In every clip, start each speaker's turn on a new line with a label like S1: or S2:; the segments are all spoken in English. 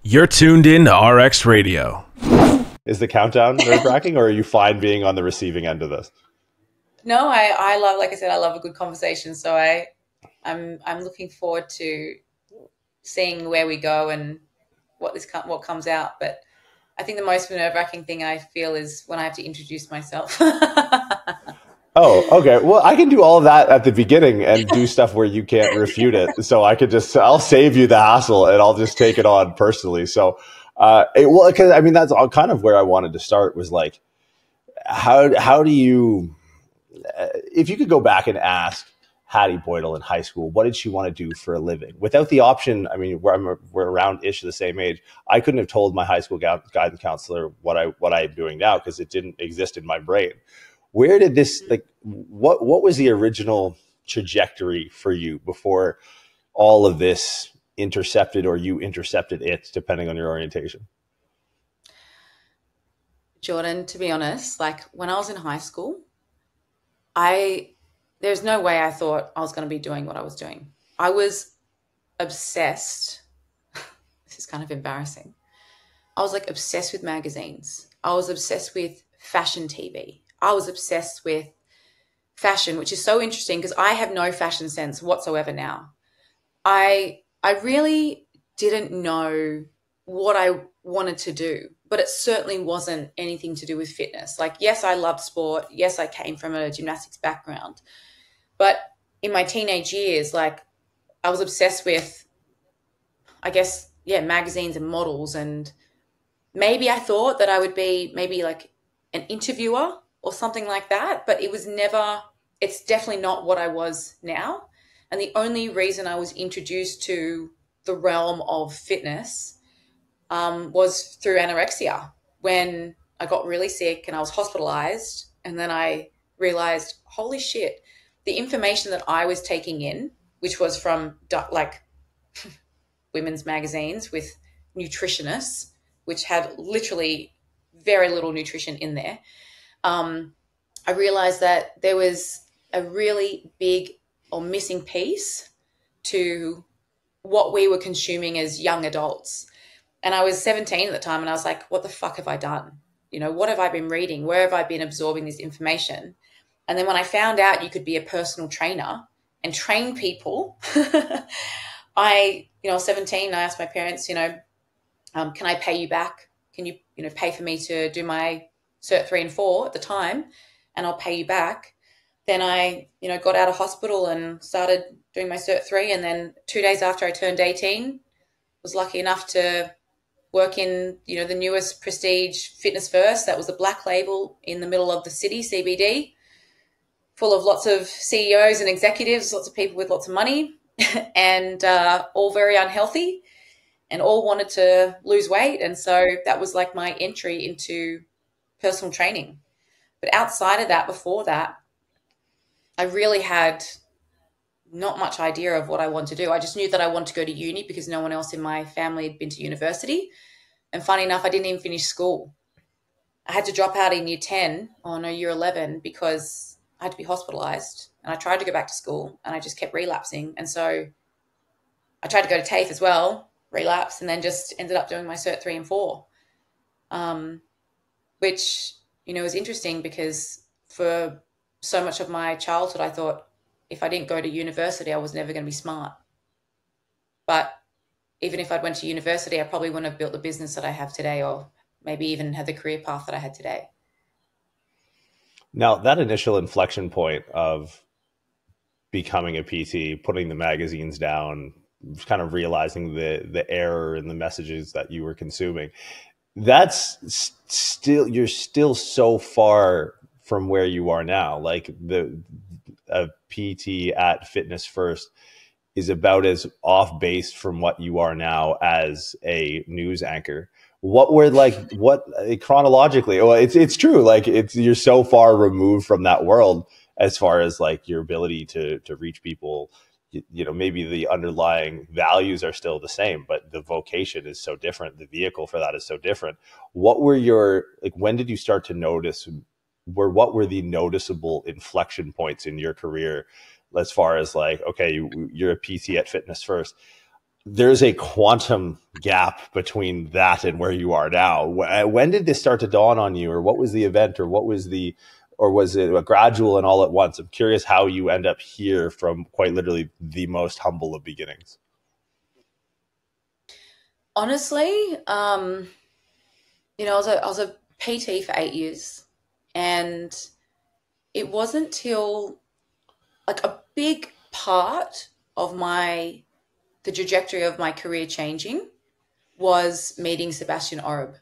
S1: You're tuned in to RX Radio.
S2: Is the countdown nerve-wracking, or are you fine being on the receiving end of this?
S3: No, I love, like I said, I love a good conversation. So I'm looking forward to seeing where we go and what comes out. But I think the most nerve-wracking thing I feel is when I have to introduce myself.
S2: Oh, okay. Well, I can do all of that at the beginning and do stuff where you can't refute it. So I'll save you the hassle and I'll just take it on personally. So, because I mean, that's all kind of where I wanted to start was like, how do you, if you could go back and ask Hattie Boydle in high school, what did she want to do for a living? Without the option, I mean, we're around-ish the same age. I couldn't have told my high school guidance counselor what I'm doing now because it didn't exist in my brain. Where did this, like, what was the original trajectory for you before all of this intercepted, or you intercepted it, depending on your orientation?
S3: Jordan, to be honest, like when I was in high school, there's no way I thought I was going to be doing what I was doing. I was obsessed. This is kind of embarrassing. I was like obsessed with magazines. I was obsessed with fashion TV. I was obsessed with fashion, which is so interesting because I have no fashion sense whatsoever now. I really didn't know what I wanted to do, but it certainly wasn't anything to do with fitness. Like, yes, I loved sport. Yes, I came from a gymnastics background. But in my teenage years, like I was obsessed with, I guess, magazines and models. And maybe I thought that I would be maybe like an interviewer or something like that. But it's definitely not what I was now. And the only reason I was introduced to the realm of fitness was through anorexia, when I got really sick and I was hospitalized. And then I realized, holy shit, the information that I was taking in, which was from like women's magazines with nutritionists, which had literally very little nutrition in there, I realized that there was a really big or missing piece to what we were consuming as young adults. And I was 17 at the time, and I was like, what the fuck have I done? You know, what have I been reading? Where have I been absorbing this information? And then when I found out you could be a personal trainer and train people, I was 17, and I asked my parents, can I pay you back? Can you, pay for me to do my Cert 3 and 4 at the time, and I'll pay you back. Then I, got out of hospital and started doing my Cert 3. And then 2 days after I turned 18, was lucky enough to work in, the newest prestige Fitness First. That was a black label in the middle of the city, CBD, full of lots of CEOs and executives, lots of people with lots of money, and all very unhealthy and all wanted to lose weight. And so that was like my entry into personal training. But outside of that, before that, I really had not much idea of what I wanted to do. I just knew that I wanted to go to uni because no one else in my family had been to university. And funny enough, I didn't even finish school. I had to drop out in year 11, because I had to be hospitalized. And I tried to go back to school and I just kept relapsing. And so I tried to go to TAFE as well, relapse, and then just ended up doing my Cert 3 and 4, which, is interesting because for so much of my childhood, I thought if I didn't go to university, I was never going to be smart. But even if I'd went to university, I probably wouldn't have built the business that I have today, or maybe even had the career path that I had today.
S2: Now, that initial inflection point of becoming a PT, putting the magazines down, kind of realizing the error in the messages that you were consuming, that's still, you're still so far from where you are now. Like a PT at Fitness First is about as off base from what you are now as a news anchor. What were chronologically? Well, it's true. Like you're so far removed from that world as far as like your ability to reach people. Maybe the underlying values are still the same, but the vocation is so different. The vehicle for that is so different. What were when did you start to notice, what were the noticeable inflection points in your career as far as like, okay, you're a PT at Fitness First. there's a quantum gap between that and where you are now. When did this start to dawn on you, or what was the event, or was it a gradual and all at once? I'm curious how you end up here from quite literally the most humble of beginnings.
S3: Honestly, I was a PT for 8 years, and it wasn't till like a big part of the trajectory of my career changing was meeting Sebastian Oreb.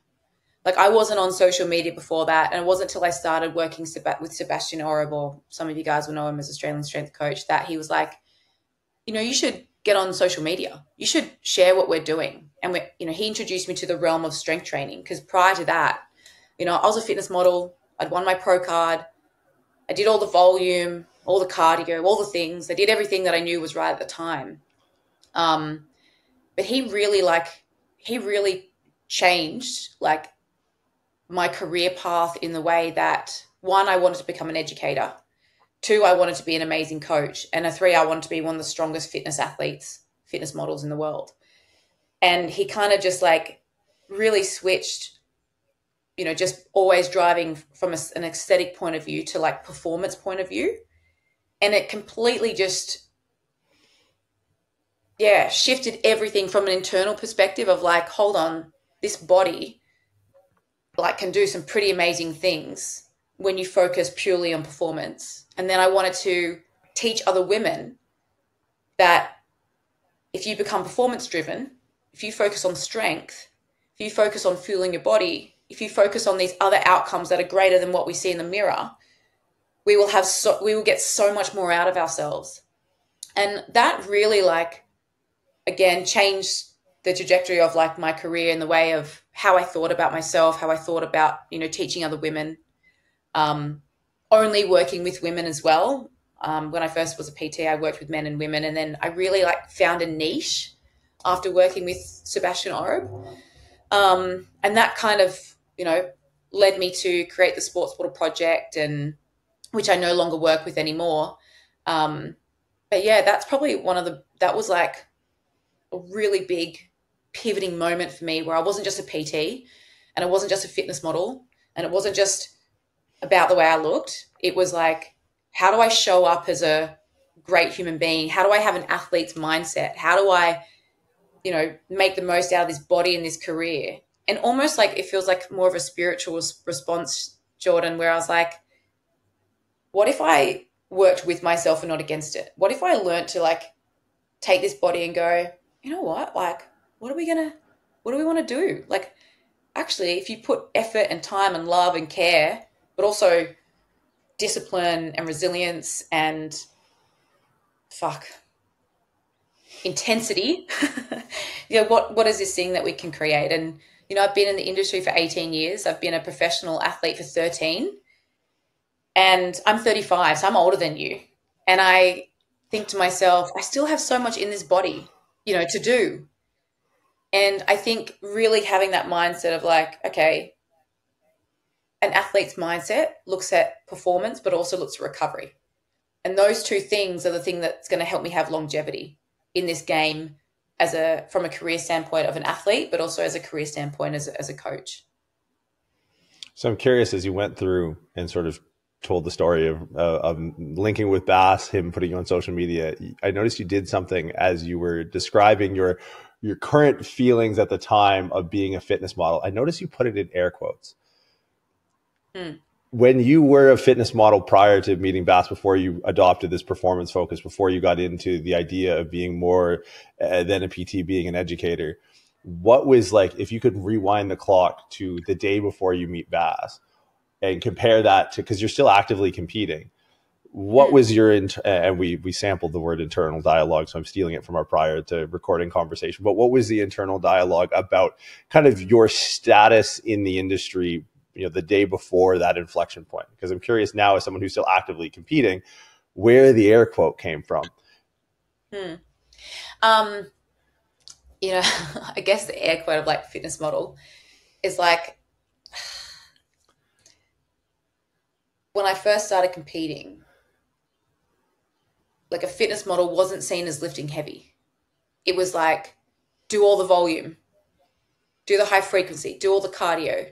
S3: Like, I wasn't on social media before that, and it wasn't until I started working with Sebastian Oreb, or some of you guys will know him as Australian strength coach, that he was like, you should get on social media. You should share what we're doing. And he introduced me to the realm of strength training, because prior to that, I was a fitness model. I'd won my pro card. I did all the volume, all the cardio, all the things. I did everything that I knew was right at the time. But he really changed like my career path in the way that, one, I wanted to become an educator. Two, I wanted to be an amazing coach. And three, I wanted to be one of the strongest fitness models in the world. And he kind of just like really switched, just always driving from an aesthetic point of view to like performance point of view. And it completely just, shifted everything from an internal perspective of like, hold on, this body like can do some pretty amazing things when you focus purely on performance. And then I wanted to teach other women that if you become performance driven, if you focus on strength, if you focus on fueling your body, if you focus on these other outcomes that are greater than what we see in the mirror, we will get so much more out of ourselves. And that really again, changed the trajectory of like my career in the way of how I thought about myself, how I thought about, teaching other women, only working with women as well. When I first was a PT, I worked with men and women. And then I really found a niche after working with Sebastian Oreb. And that kind of, led me to create the Sports Bottle Project, and which I no longer work with anymore. But yeah, that's probably that was like a really big pivoting moment for me, where I wasn't just a PT and I wasn't just a fitness model, and it wasn't just about the way I looked. It was like, how do I show up as a great human being? How do I have an athlete's mindset? How do I, make the most out of this body and this career? And almost like it feels like more of a spiritual response, Jordan, where I was like, what if I worked with myself and not against it? What if I learned to take this body and go, you know what? What do we want to do? Actually, if you put effort and time and love and care, but also discipline and resilience and intensity, what is this thing that we can create? And, I've been in the industry for 18 years. I've been a professional athlete for 13, and I'm 35, so I'm older than you. And I think to myself, I still have so much in this body, to do. And I think really having that mindset of okay, an athlete's mindset looks at performance, but also looks at recovery. And those two things are the thing that's going to help me have longevity in this game from a career standpoint of an athlete, but also as a career standpoint as a coach.
S2: So I'm curious, as you went through and sort of told the story of linking with Bass, him putting you on social media, I noticed you did something as you were describing your current feelings at the time of being a fitness model. I noticed you put it in air quotes. When you were a fitness model prior to meeting Bass, before you adopted this performance focus, before you got into the idea of being more than a PT, being an educator, what was if you could rewind the clock to the day before you meet Bass and compare that to, because you're still actively competing, what was your, and we sampled the word internal dialogue, so I'm stealing it from our prior to recording conversation, but what was the internal dialogue about kind of your status in the industry, the day before that inflection point? Because I'm curious now, as someone who's still actively competing, where the air quote came from.
S3: I guess the air quote of fitness model is when I first started competing, a fitness model wasn't seen as lifting heavy. It was do all the volume, do the high frequency, do all the cardio.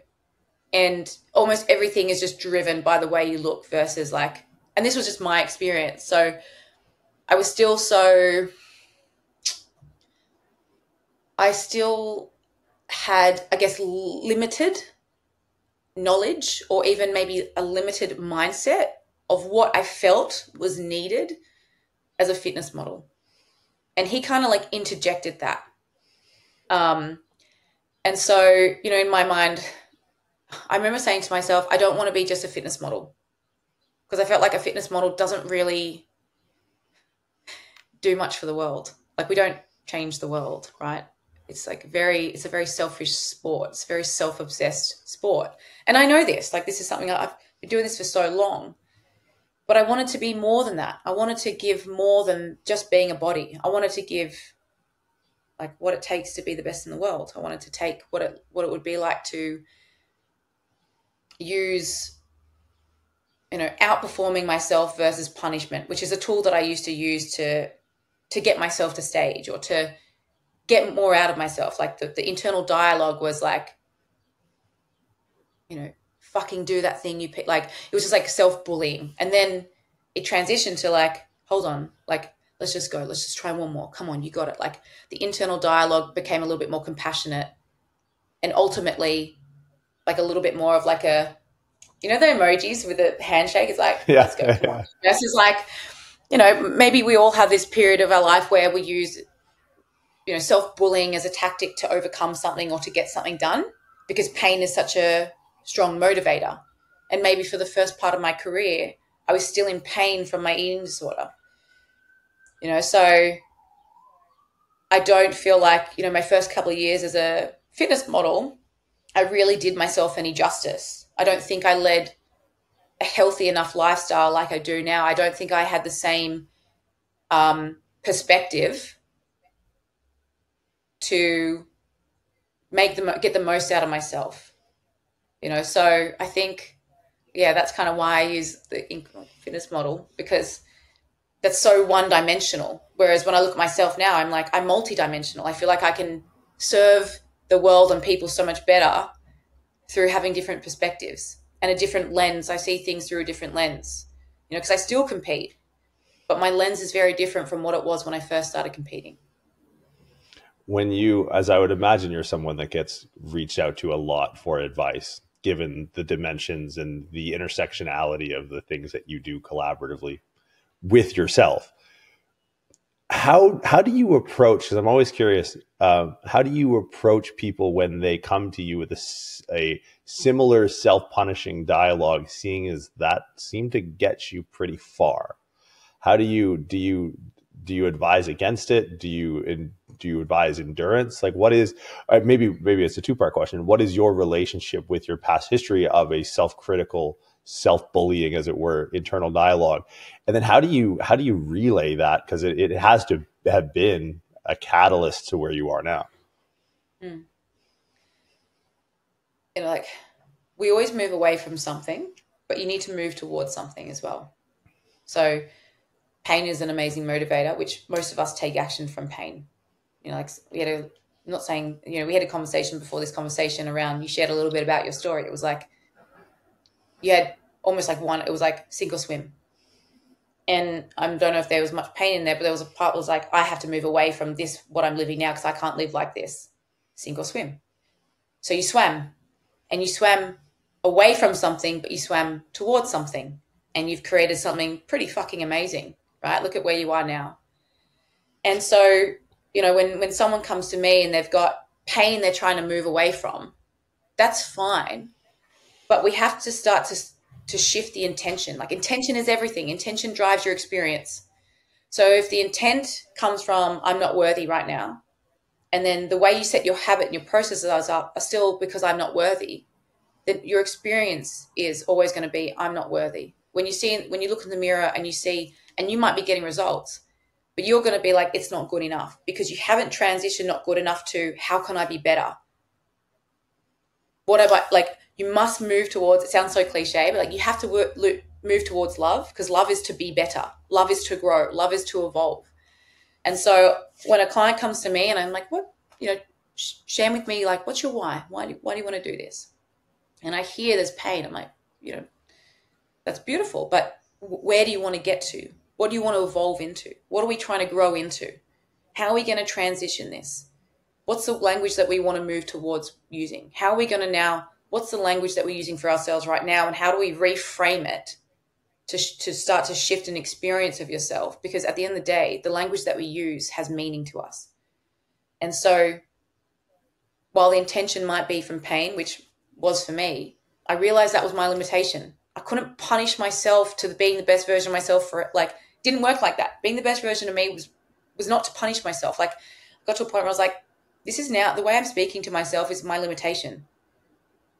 S3: And almost everything is just driven by the way you look versus like, and this was just my experience. So I still had, I guess, limited knowledge or even maybe a limited mindset of what I felt was needed as a fitness model. And he kind of like interjected that. And so, you know, in my mind, I remember saying to myself, I don't want to be just a fitness model, because I felt like a fitness model doesn't really do much for the world. Like, we don't change the world, right? It's like it's a very selfish sport. It's a very self-obsessed sport. And I know this, like, this is something I've been doing this for so long, but I wanted to be more than that. I wanted to give more than just being a body. I wanted to give like what it takes to be the best in the world. I wanted to take what it would be like to use, you know, outperforming myself versus punishment, which is a tool that I used to use to get myself to stage or to get more out of myself. Like the internal dialogue was like, you know, fucking do that thing you pick. Like, it was just like self-bullying. And then it transitioned to like, hold on, like, let's just go. Let's just try one more. Come on, you got it. Like, the internal dialogue became a little bit more compassionate, and ultimately like a little bit more of like a, you know, the emojis with the handshake. It's like,
S2: Yeah.
S3: let's go. Come on. Versus like, you know, maybe we all have this period of our life where we use, you know, self-bullying as a tactic to overcome something or to get something done, because pain is such a strong motivator. And maybe for the first part of my career, I was still in pain from my eating disorder. You know, so I don't feel like, you know, my first couple of years as a fitness model, I really did myself any justice. I don't think I led a healthy enough lifestyle like I do now. I don't think I had the same perspective to get the most out of myself. You know, so I think, yeah, that's kind of why I use the fitness model, because that's so one-dimensional. Whereas when I look at myself now, I'm multi-dimensional. I feel like I can serve the world and people so much better through having different perspectives and a different lens. I see things through a different lens, you know, because I still compete, but my lens is very different from what it was when I first started competing.
S2: When you, as I would imagine, you're someone that gets reached out to a lot for advice, given the dimensions and the intersectionality of the things that you do collaboratively with yourself. How do you approach, because I'm always curious, how do you approach people when they come to you with a similar self-punishing dialogue, seeing as that seemed to get you pretty far? How do you advise against it? Do you advise endurance? Like, what is, maybe it's a two-part question. What is your relationship with your past history of a self-critical, self-bullying, as it were, internal dialogue? And then how do you relay that? Because it has to have been a catalyst to where you are now.
S3: You know, like, we always move away from something, but you need to move towards something as well. So pain is an amazing motivator, which most of us take action from pain. You know, like, we had a conversation before this conversation around, you shared a little bit about your story. It was like, you had almost like it was like sink or swim. And I don't know if there was much pain in there, but there was a part that was like, I have to move away from this, what I'm living now, because I can't live like this. Sink or swim. So you swam, and you swam away from something, but you swam towards something, and you've created something pretty fucking amazing, right? Look at where you are now. And so, you know, when someone comes to me and they've got pain they're trying to move away from, that's fine. But we have to start to shift the intention. Like, intention is everything. Intention drives your experience. So if the intent comes from, I'm not worthy right now, and then the way you set your habit and your processes up are still because I'm not worthy, then your experience is always going to be, I'm not worthy. When you look in the mirror and you see, and you might be getting results, but you're going to be like, it's not good enough, because you haven't transitioned not good enough to, how can I be better? What have I, like, you must move towards, it sounds so cliche, but like, you have to move towards love, because love is to be better. Love is to grow. Love is to evolve. And so when a client comes to me and I'm like, what share with me, like, what's your why? Why do you want to do this? And I hear there's pain. I'm like, that's beautiful, but where do you want to get to? What do you want to evolve into? What are we trying to grow into? How are we going to transition this? What's the language that we want to move towards using? How are we going to now, what's the language that we're using for ourselves right now? And how do we reframe it to start to shift an experience of yourself? Because at the end of the day, the language that we use has meaning to us. And so while the intention might be from pain, which was for me, I realized that was my limitation. I couldn't punish myself to being the best version of myself for it. Like, didn't work like that. Being the best version of me was not to punish myself. Like, I got to a point where I was like, this is now, the way I'm speaking to myself is my limitation.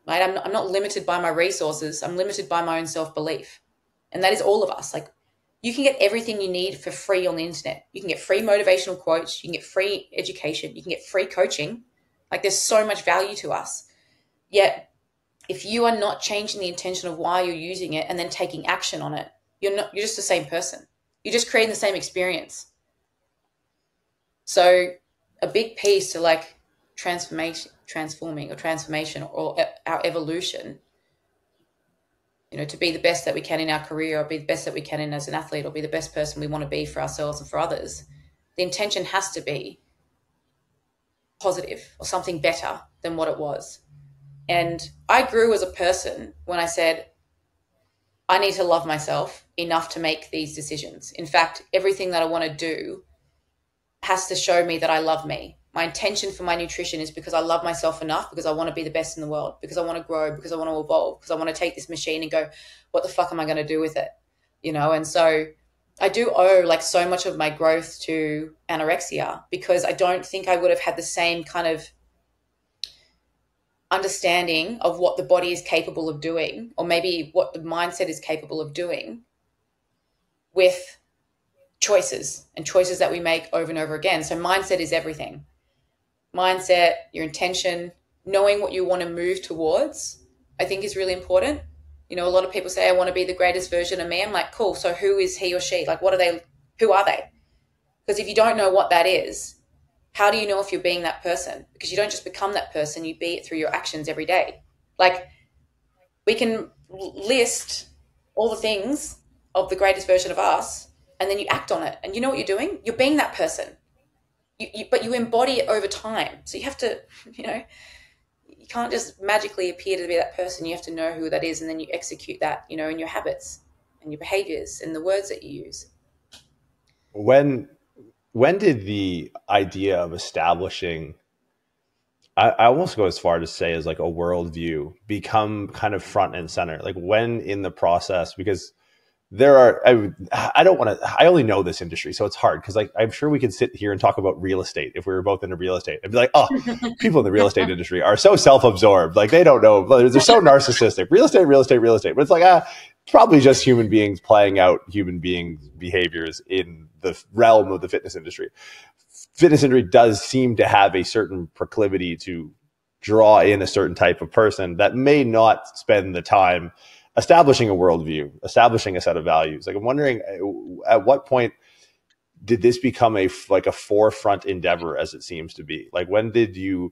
S3: Right? I'm not limited by my resources. I'm limited by my own self-belief. And that is all of us. Like, you can get everything you need for free on the internet. You can get free motivational quotes. You can get free education. You can get free coaching. Like, there's so much value to us. Yet, if you are not changing the intention of why you're using it and then taking action on it, you're just the same person. You're just creating the same experience. So a big piece to like transformation or our evolution, to be the best that we can in our career, or be the best that we can in as an athlete, or be the best person we want to be for ourselves and for others, the intention has to be positive or something better than what it was. And I grew as a person when I said, I need to love myself enough to make these decisions. In fact, everything that I want to do has to show me that I love me. My intention for my nutrition is because I love myself enough, because I want to be the best in the world, because I want to grow, because I want to evolve, because I want to take this machine and go, what the fuck am I going to do with it? And so I do owe like so much of my growth to anorexia, because I don't think I would have had the same kind of understanding of what the body is capable of doing, or maybe what the mindset is capable of doing with choices that we make over and over again. So mindset is everything. Mindset, your intention, knowing what you want to move towards, I think is really important. A lot of people say, I want to be the greatest version of me. I'm like, cool. So who is he or she? Like, who are they? Because if you don't know what that is, how do you know if you're being that person? Because you don't just become that person, you be it through your actions every day. Like, we can list all the things of the greatest version of us, and then you act on it. And you know what you're doing? You're being that person. But you embody it over time. So you have to, you can't just magically appear to be that person. You have to know who that is, and then you execute that, in your habits and your behaviors and the words that you use.
S2: When did the idea of establishing, I almost go as far to say as like a worldview, become kind of front and center? Like, when in the process, because there are, I only know this industry, so it's hard, because like, I'm sure we could sit here and talk about real estate if we were both into real estate and be like, oh, people in the real estate industry are so self-absorbed. Like, they don't know, they're so narcissistic. Real estate. But it's like, it's probably just human beings playing out human beings' behaviors in the realm of the fitness industry. Fitness industry does seem to have a certain proclivity to draw in a certain type of person that may not spend the time establishing a worldview, establishing a set of values. Like, I'm wondering, at what point did this become a forefront endeavor, as it seems to be? Like, when did you,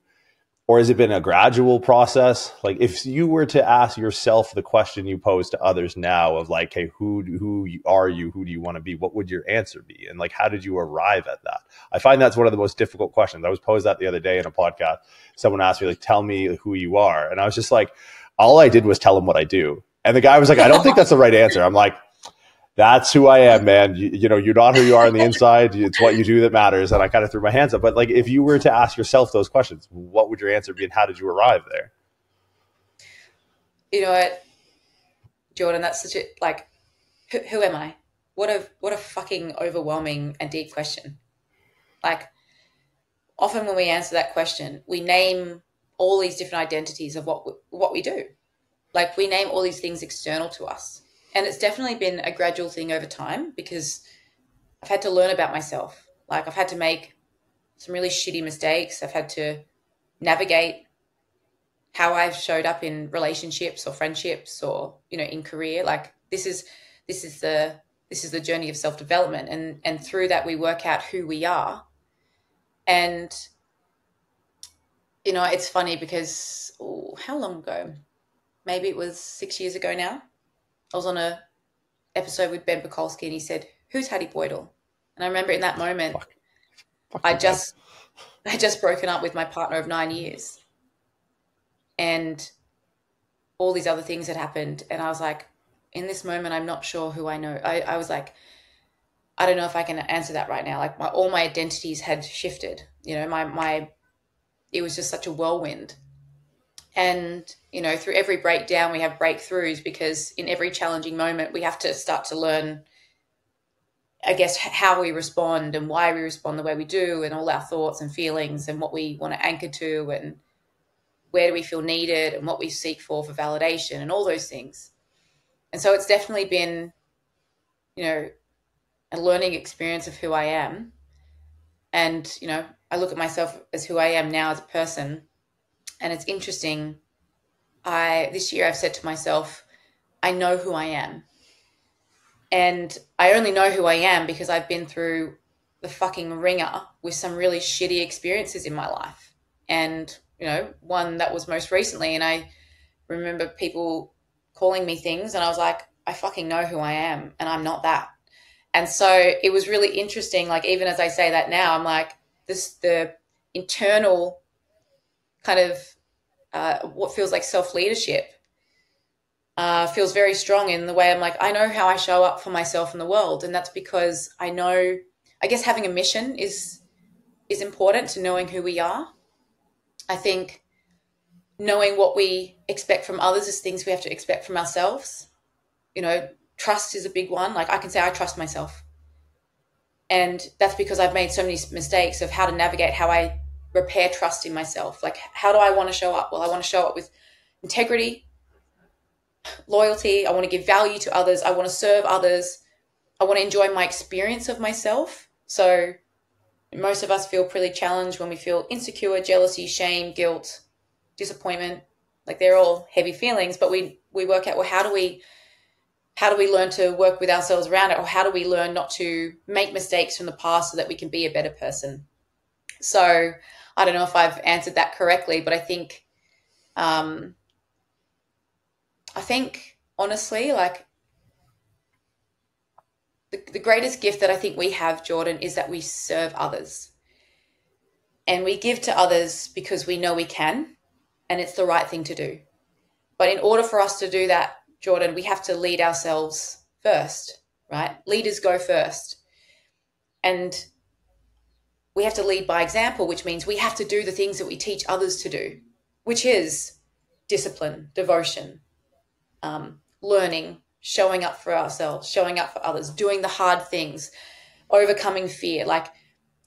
S2: or has it been a gradual process? Like, if you were to ask yourself the question you pose to others now of like, hey, who are you? Who do you want to be? What would your answer be? And like, how did you arrive at that? I find that's one of the most difficult questions. I was posed that the other day in a podcast. Someone asked me, like, tell me who you are. And I was just like, all I did was tell them what I do. And the guy was like, I don't think that's the right answer. I'm like, that's who I am, man. You're not who you are on the inside. It's what you do that matters. And I kind of threw my hands up. But like, if you were to ask yourself those questions, what would your answer be, and how did you arrive there?
S3: You know what, Jordan, that's such a, like, who am I? What a fucking overwhelming and deep question. Like, often when we answer that question, we name all these different identities of what we do. Like, we name all these things external to us. And it's definitely been a gradual thing over time, because I've had to learn about myself. Like, I've had to make some really shitty mistakes. I've had to navigate how I've showed up in relationships or friendships or, in career. Like, this is the journey of self-development. And through that, we work out who we are. And You know, it's funny because, how long ago? Maybe it was 6 years ago now. I was on a episode with Ben Bukowski and he said, "Who's Hattie Boydle?" And I remember in that moment,
S2: Fuck
S3: I
S2: you, Ben.
S3: just broken up with my partner of 9 years, and all these other things had happened. And I was like, in this moment, I'm not sure who I know. I was like, I don't know if I can answer that right now. Like all my identities had shifted. You know, it was just such a whirlwind. And, you know, through every breakdown, we have breakthroughs, because in every challenging moment, we have to start to learn, I guess, how we respond and why we respond the way we do, and all our thoughts and feelings and what we want to anchor to, and where do we feel needed, and what we seek for validation, and all those things. And so it's definitely been, you know, a learning experience of who I am. And, you know, I look at myself as who I am now as a person. And it's interesting. This year I've said to myself, I know who I am. And I only know who I am because I've been through the fucking ringer with some really shitty experiences in my life. And, you know, one that was most recently, and I remember people calling me things and I was like, I fucking know who I am and I'm not that. And so it was really interesting. Like, even as I say that now, I'm like, the internal kind of what feels like self-leadership feels very strong in the way I'm like, I know how I show up for myself in the world. And that's because I know, I guess having a mission is important to knowing who we are. I think knowing what we expect from others is things we have to expect from ourselves. You know, trust is a big one. Like, I can say I trust myself. And that's because I've made so many mistakes of how to navigate, how I repair trust in myself. Like, how do I want to show up? Well, I want to show up with integrity, loyalty. I want to give value to others. I want to serve others. I want to enjoy my experience of myself. So most of us feel pretty challenged when we feel insecure, jealousy, shame, guilt, disappointment. Like, they're all heavy feelings, but we work out, well, how do we learn to work with ourselves around it? Or how do we learn not to make mistakes from the past so that we can be a better person? So I don't know if I've answered that correctly, but I think honestly, like, the greatest gift that I think we have, Jordan, is that we serve others. And we give to others because we know we can, and it's the right thing to do. But in order for us to do that, Jordan, we have to lead ourselves first, right? Leaders go first. And we have to lead by example, which means we have to do the things that we teach others to do, which is discipline, devotion, learning, showing up for ourselves, showing up for others, doing the hard things, overcoming fear. Like,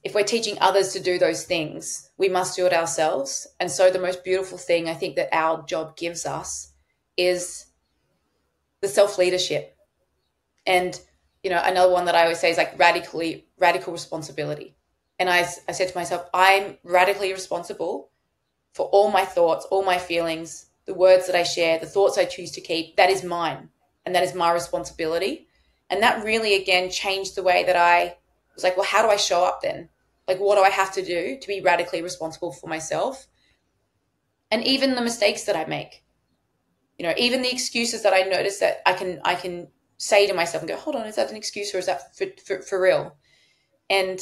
S3: if we're teaching others to do those things, we must do it ourselves. And so the most beautiful thing I think that our job gives us is the self-leadership. And, you know, another one that I always say is like radical responsibility. And I said to myself, I'm radically responsible for all my thoughts, all my feelings, the words that I share, the thoughts I choose to keep. That is mine. And that is my responsibility. And that really, again, changed the way that I was like, well, how do I show up then? Like, what do I have to do to be radically responsible for myself? And even the mistakes that I make, you know, even the excuses that I notice that I can say to myself and go, hold on, is that an excuse or is that for real? And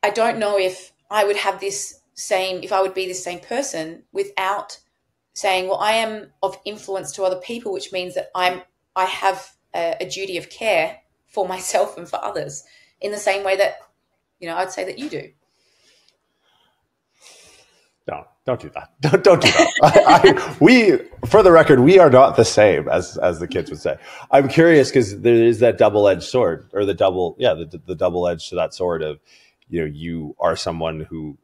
S3: I don't know if I would have if I would be this same person without saying, well, I am of influence to other people, which means that I have a duty of care for myself and for others in the same way that, you know, I'd say that you do.
S2: No, don't do that. Don't do that. For the record, we are not the same, as the kids would say. I'm curious because there is that double-edged sword, or the double edge to that sword of, you know, you are someone who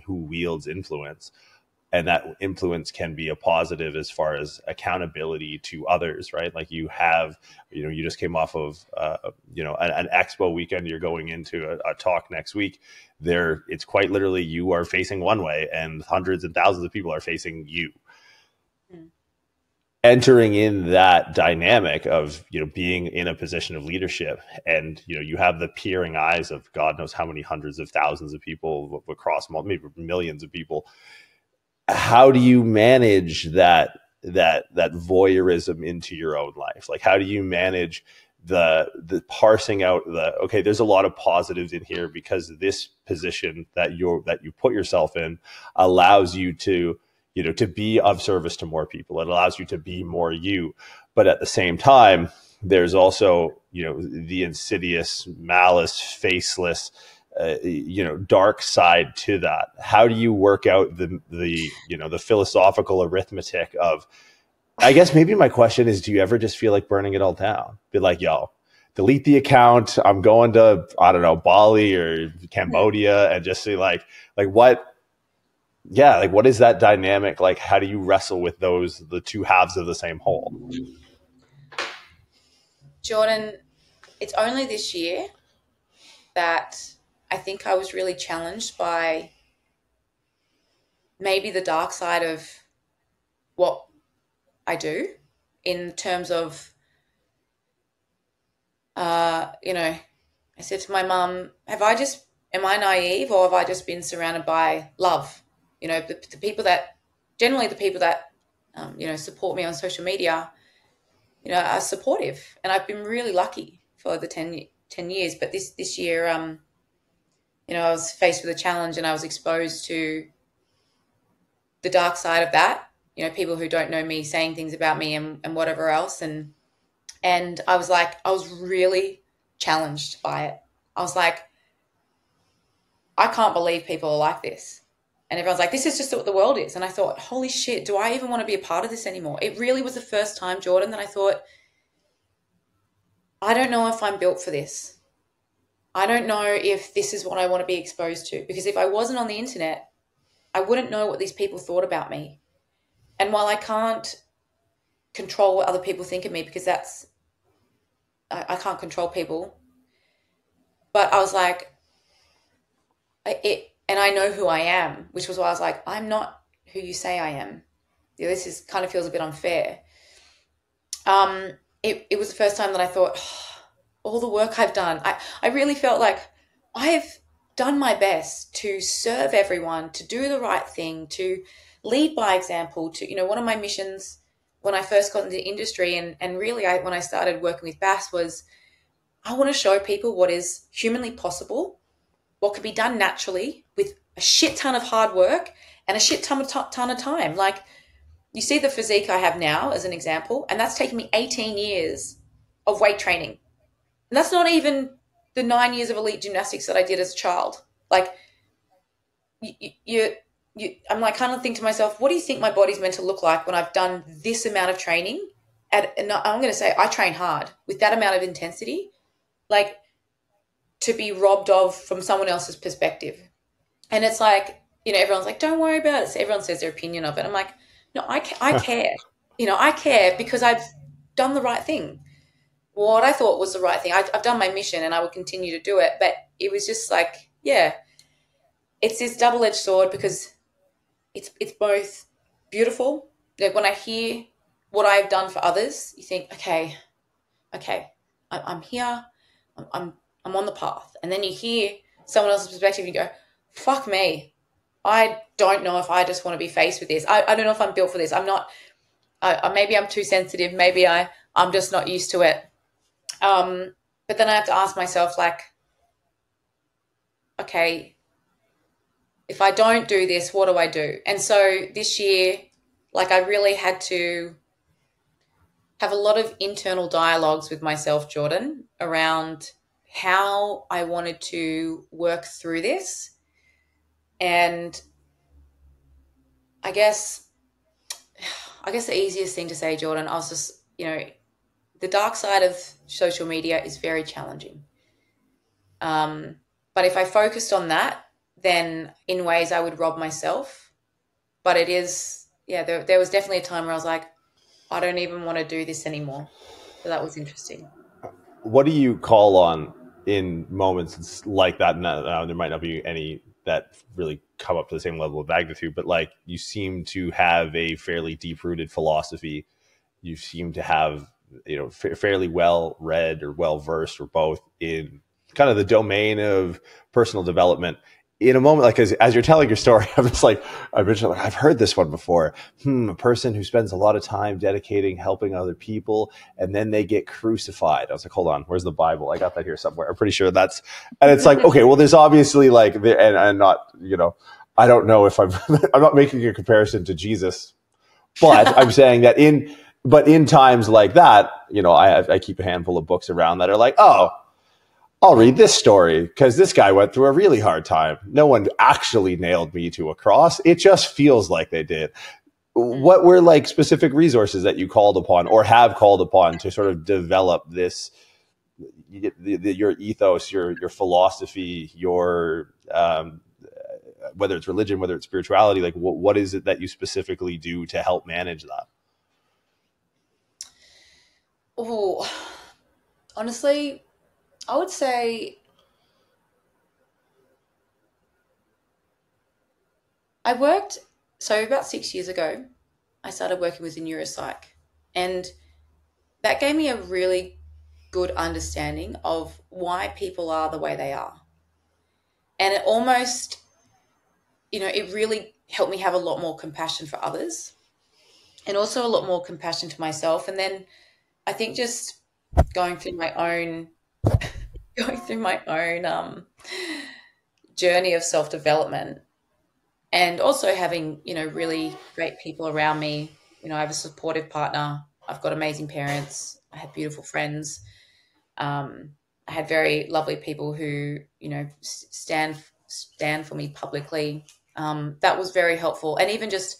S2: wields influence, and that influence can be a positive as far as accountability to others, right? Like, you have, you know, you just came off of, you know, an expo weekend. You're going into a talk next week. It's quite literally, you are facing one way and hundreds and thousands of people are facing you. Entering in that dynamic of, you know, being in a position of leadership, and, you know, you have the peering eyes of God knows how many hundreds of thousands of people across maybe millions of people. how do you manage that voyeurism into your own life? Like, how do you manage the parsing out okay, there's a lot of positives in here because this position that you put yourself in allows you to, to be of service to more people. It allows you to be more you. But at the same time, there's also, the insidious, malice, faceless, dark side to that. How do you work out the philosophical arithmetic of, I guess maybe my question is, do you ever just feel like burning it all down? Be like, yo, delete the account. I'm going to, I don't know, Bali or Cambodia, and just say like what? Yeah. Like, what is that dynamic? Like, how do you wrestle with the two halves of the same whole?
S3: Jordan, it's only this year that I think I was really challenged by maybe the dark side of what I do, in terms of, I said to my mum, am I naive, or have I just been surrounded by love? The people that support me on social media, are supportive, and I've been really lucky for the 10 years. But this year, I was faced with a challenge, and I was exposed to the dark side of that. People who don't know me saying things about me and whatever else. And I was really challenged by it. I was like, I can't believe people are like this. And everyone's like, this is just what the world is. And I thought, holy shit, do I even want to be a part of this anymore? It really was the first time, Jordan, that I thought, I don't know if I'm built for this. I don't know if this is what I want to be exposed to. Because if I wasn't on the internet, I wouldn't know what these people thought about me. And while I can't control what other people think of me, because I can't control people, but I was like, and I know who I am, which was why I was like, I'm not who you say I am. This kind of feels a bit unfair. It was the first time that I thought, all the work I've done, I really felt like I have done my best to serve everyone, to do the right thing, to lead by example. To, one of my missions when I first got into the industry, and really when I started working with BAS, was I want to show people what is humanly possible, what can be done naturally with a shit ton of hard work and a shit ton of time. Like, you see the physique I have now as an example, and that's taken me 18 years of weight training. And that's not even the 9 years of elite gymnastics that I did as a child. Like, I'm like, kind of think to myself, what do you think my body's meant to look like when I've done this amount of training? And I'm going to say I train hard with that amount of intensity, like, to be robbed of from someone else's perspective. And it's like, everyone's like, don't worry about it. So everyone says their opinion of it. I'm like, no, I care. I care because I've done the right thing. What I thought was the right thing. I've done my mission, and I will continue to do it. But it was just like, yeah, it's this double-edged sword, because it's both beautiful. Like, when I hear what I've done for others, you think, okay, I'm here, I'm on the path. And then you hear someone else's perspective, and you go, fuck me, I don't know if I just want to be faced with this. I don't know if I'm built for this. I'm not. Maybe I'm too sensitive. Maybe I'm just not used to it. But then I have to ask myself, like, okay, if I don't do this, what do I do? And so this year, like, I really had to have a lot of internal dialogues with myself, Jordan, around how I wanted to work through this. And I guess the easiest thing to say, Jordan, I was just, the dark side of social media is very challenging. But if I focused on that, then in ways I would rob myself. But it is, there was definitely a time where I was like, I don't even want to do this anymore. So that was interesting.
S2: What do you call on in moments like that? Now, there might not be any that really come up to the same level of magnitude, but like, you seem to have a fairly deep-rooted philosophy. You seem to have, fairly well read or well versed, or both, in kind of the domain of personal development. in a moment, like as you're telling your story, I'm just like, I've heard this one before. A person who spends a lot of time dedicating, helping other people, and then they get crucified. I was like, hold on, where's the Bible? I got that here somewhere. I'm pretty sure that's, and it's like, okay, well, there's obviously like, and I'm not, I don't know if I'm not making a comparison to Jesus, but I'm saying that in times like that, I keep a handful of books around that are like, oh, I'll read this story because this guy went through a really hard time. No one actually nailed me to a cross. It just feels like they did. What were like specific resources that you called upon or have called upon to sort of develop this, your ethos, your philosophy, your, whether it's religion, whether it's spirituality, like what is it that you specifically do to help manage that?
S3: Oh, honestly, I would say about 6 years ago, I started working with a neuropsych, and that gave me a really good understanding of why people are the way they are. And it almost, it really helped me have a lot more compassion for others and also a lot more compassion to myself. And then I think just going through my own journey of self-development, and also having, really great people around me. I have a supportive partner. I've got amazing parents. I have beautiful friends. I had very lovely people who, stand for me publicly. That was very helpful. And even just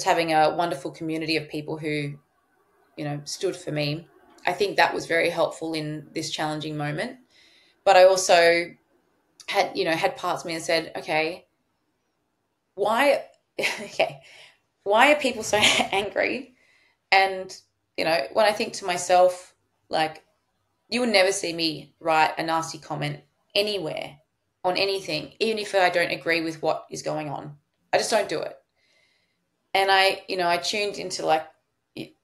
S3: having a wonderful community of people who, stood for me. I think that was very helpful in this challenging moment. But I also had parts of me that said, okay, why are people so angry? And, when I think to myself, like, you would never see me write a nasty comment anywhere on anything, even if I don't agree with what is going on. I just don't do it. And I tuned into, like,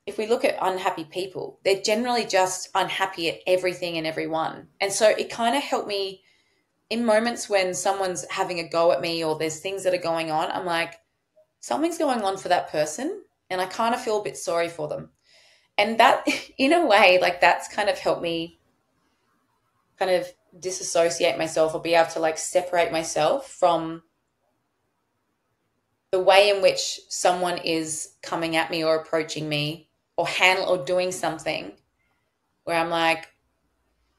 S3: if we look at unhappy people, they're generally just unhappy at everything and everyone. And so it kind of helped me in moments when someone's having a go at me or there's things that are going on. I'm like, something's going on for that person, and I kind of feel a bit sorry for them. And that, in a way, like, that's kind of helped me kind of disassociate myself or be able to, like, separate myself from the way in which someone is coming at me or approaching me or doing something where I'm like,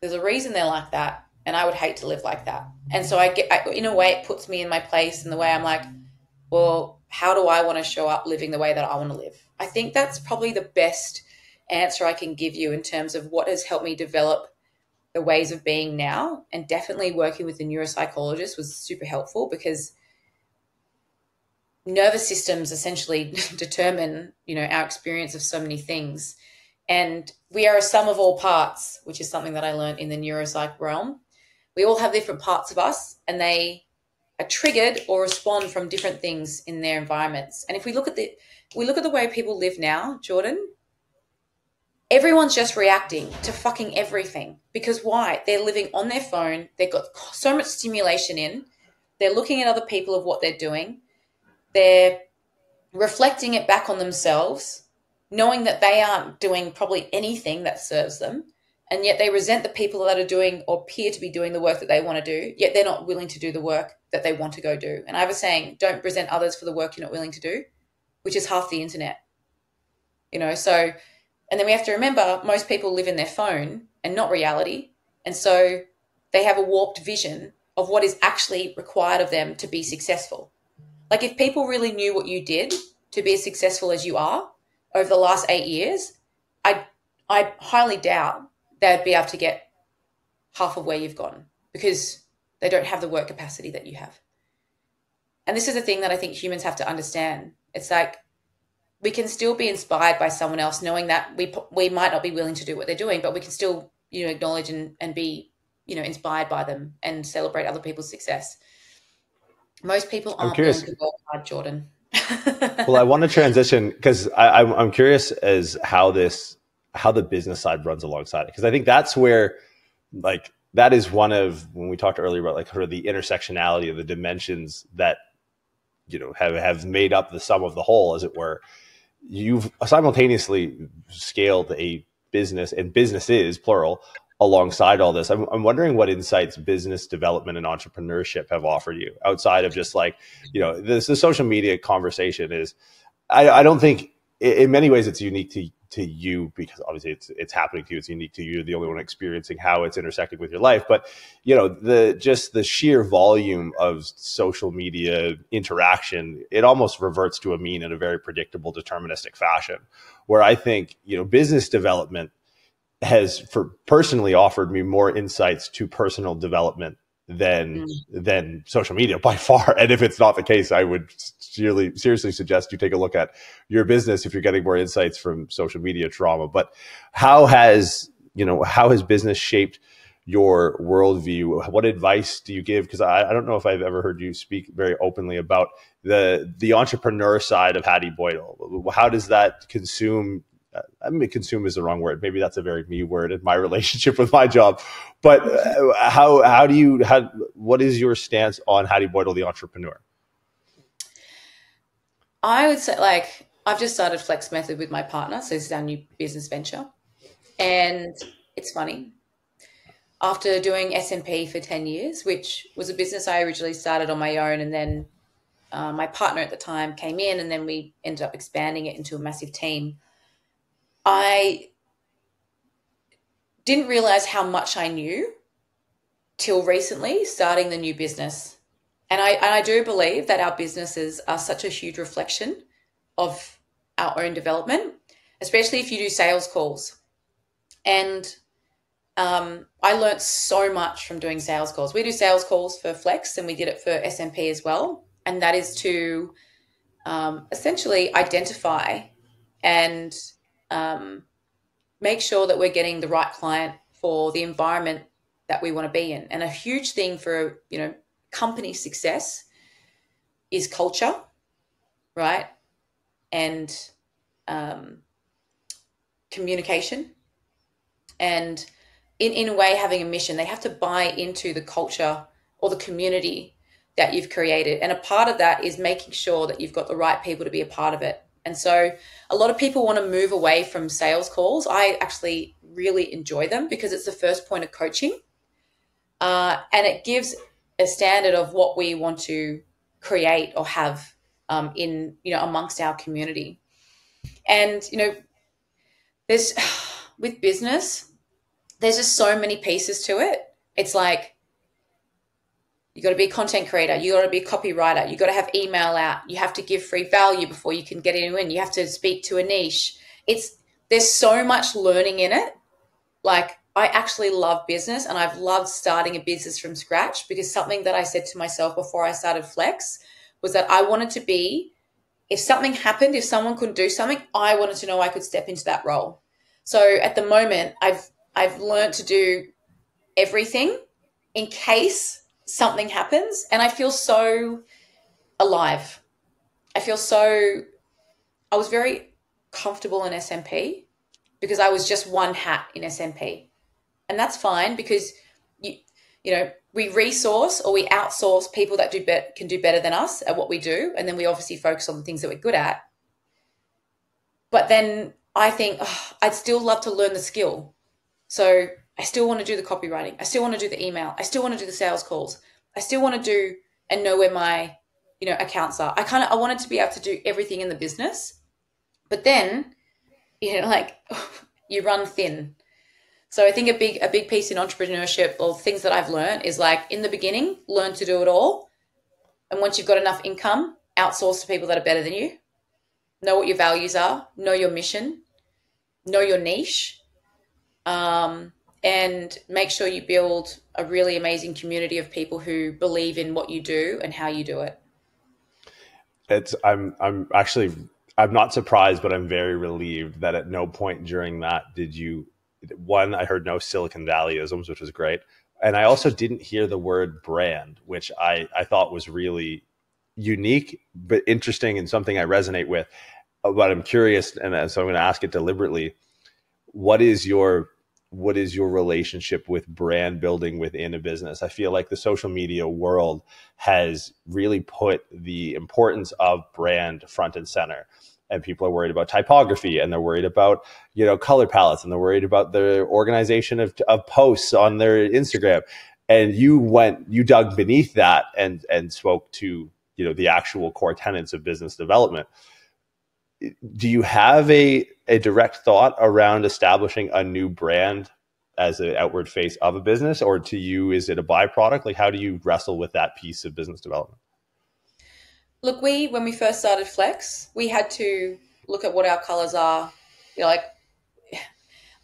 S3: there's a reason they're like that, and I would hate to live like that. And so in a way, it puts me in my place in the way I'm like, well, how do I want to show up living the way that I want to live? I think that's probably the best answer I can give you in terms of what has helped me develop the ways of being now. And definitely working with a neuropsychologist was super helpful, because nervous systems essentially determine, our experience of so many things. And we are a sum of all parts, which is something that I learned in the neuropsych realm. We all have different parts of us, and they are triggered or respond from different things in their environments. And if we look at the way people live now, Jordan, everyone's just reacting to fucking everything. Because why? They're living on their phone. They've got so much stimulation in. They're looking at other people of what they're doing. They're reflecting it back on themselves, knowing that they aren't doing probably anything that serves them. And yet they resent the people that are doing or appear to be doing the work that they want to do, yet they're not willing to do the work that they want to go do. And I have a saying, don't resent others for the work you're not willing to do, which is half the internet. So, and then we have to remember, most people live in their phone and not reality. And so they have a warped vision of what is actually required of them to be successful. Like, if people really knew what you did to be as successful as you are over the last 8 years, I highly doubt they'd be able to get half of where you've gotten, because they don't have the work capacity that you have. And this is a thing that I think humans have to understand. It's like, we can still be inspired by someone else, knowing that we might not be willing to do what they're doing, but we can still, acknowledge and be, inspired by them and celebrate other people's success. Most people aren't willing to work hard, Jordan.
S2: Well, I want to transition, because I'm curious as how the business side runs alongside it. Because I think that's where, like, that is one of, when we talked earlier about like sort of the intersectionality of the dimensions that, you know, have made up the sum of the whole, as it were. You've simultaneously scaled a business, and businesses plural, alongside all this. I'm wondering what insights business development and entrepreneurship have offered you outside of just like, you know, the social media conversation is, I don't think in many ways it's unique to you, because obviously it's happening to you. It's unique to you. You're the only one experiencing how it's intersecting with your life. But, you know, the sheer volume of social media interaction, it almost reverts to a mean in a very predictable, deterministic fashion, where I think, you know, business development has personally offered me more insights to personal development than social media by far. And if it's not the case, I would seriously suggest you take a look at your business if you're getting more insights from social media trauma. But how has business shaped your worldview? What advice do you give? Because I don't know if I've ever heard you speak very openly about the entrepreneur side of Hattie Boydle. How does that consume? I mean, consume is the wrong word. Maybe that's a very me word in my relationship with my job. But what is your stance on Hattie Boydle, the entrepreneur?
S3: I would say, like, I've just started Flex Method with my partner. So this is our new business venture. And it's funny. After doing S&P for 10 years, which was a business I originally started on my own, and then my partner at the time came in, and then we ended up expanding it into a massive team. I didn't realize how much I knew till recently, starting the new business. And I do believe that our businesses are such a huge reflection of our own development, especially if you do sales calls. And I learned so much from doing sales calls. We do sales calls for Flex, and we did it for SMP as well. And that is to essentially identify and make sure that we're getting the right client for the environment that we want to be in. And a huge thing for, you know, company success is culture, right? And communication. And in a way, having a mission. They have to buy into the culture or the community that you've created. And a part of that is making sure that you've got the right people to be a part of it. And so a lot of people want to move away from sales calls. I actually really enjoy them because it's the first point of coaching. And it gives a standard of what we want to create or have in, you know, amongst our community. And, you know, with business, there's just so many pieces to it. It's like, you got to be a content creator. You got to be a copywriter. You got to have email out. You have to give free value before you can get in. You have to speak to a niche. There's so much learning in it. Like, I actually love business, and I've loved starting a business from scratch, because something that I said to myself before I started Flex was that I wanted to be, if something happened, if someone couldn't do something, I wanted to know I could step into that role. So at the moment, I've learned to do everything in case something happens, and I feel so alive. I was very comfortable in SMP because I was just one hat in SMP, and that's fine, because you know, we resource or we outsource people that can do better than us at what we do, and then we obviously focus on the things that we're good at. But then I think, I'd still love to learn the skill. So I still want to do the copywriting. I still want to do the email. I still want to do the sales calls. I still want to do and know where my, you know, accounts are. I wanted to be able to do everything in the business, but then, you know, like, you run thin. So I think a big piece in entrepreneurship, or things that I've learned, is like, in the beginning, learn to do it all. And once you've got enough income, outsource to people that are better than you. Know what your values are. Know your mission. Know your niche. And make sure you build a really amazing community of people who believe in what you do and how you do it.
S2: I'm not surprised, but I'm very relieved that at no point during that did you, one, I heard no Silicon Valleyisms, which was great. And I also didn't hear the word brand, which I thought was really unique, but interesting, and something I resonate with. But I'm curious, and so I'm going to ask it deliberately. What is your what is your relationship with brand building within a business? I feel like the social media world has really put the importance of brand front and center. And people are worried about typography, and they're worried about, color palettes, and they're worried about the organization of posts on their Instagram. And you dug beneath that and spoke to, the actual core tenets of business development. Do you have a direct thought around establishing a new brand as an outward face of a business, or to you, is it a byproduct? Like, how do you wrestle with that piece of business development?
S3: Look, when we first started Flex, we had to look at what our colors are.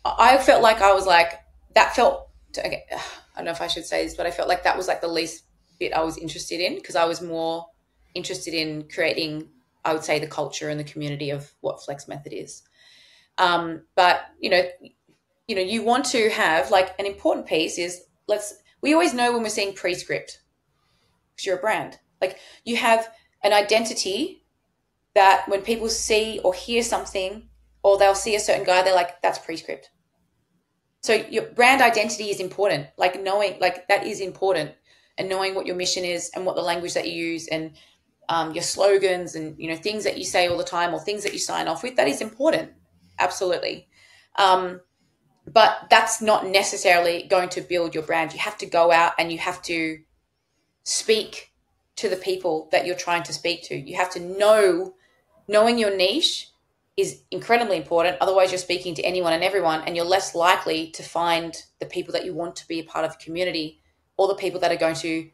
S3: I felt like that felt, I don't know if I should say this, but I felt like that was like the least bit I was interested in, because I was more interested in creating, I would say, the culture and the community of what Flex Method is. But, you want to have, like, an important piece is, we always know when we're seeing prescript, because you're a brand. Like, you have an identity that when people see or hear something, or they'll see a certain guy, they're like, that's prescript. So your brand identity is important, like knowing, like, that is important, and knowing what your mission is and what the language that you use, and your slogans, and, things that you say all the time, or things that you sign off with, that is important. Absolutely. But that's not necessarily going to build your brand. You have to go out and you have to speak to the people that you're trying to speak to. You have to knowing your niche is incredibly important. Otherwise, you're speaking to anyone and everyone, and you're less likely to find the people that you want to be a part of the community, or the people that are going to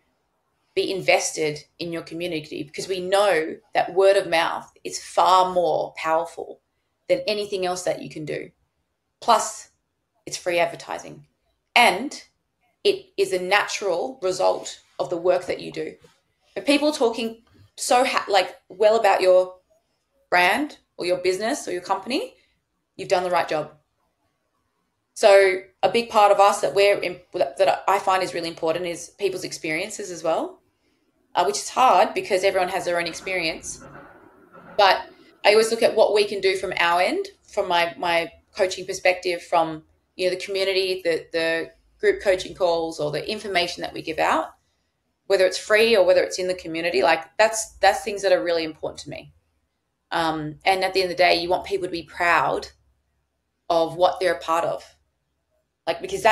S3: be invested in your community, because we know that word of mouth is far more powerful than anything else that you can do. Plus, it's free advertising, and it is a natural result of the work that you do. But people talking well about your brand or your business or your company, you've done the right job. So a big part of us that I find is really important is people's experiences as well, which is hard because everyone has their own experience. But I always look at what we can do from our end, from my coaching perspective, from the community, the group coaching calls, or the information that we give out, whether it's free or whether it's in the community. Like, that's things that are really important to me. And at the end of the day, you want people to be proud of what they're a part of, like, because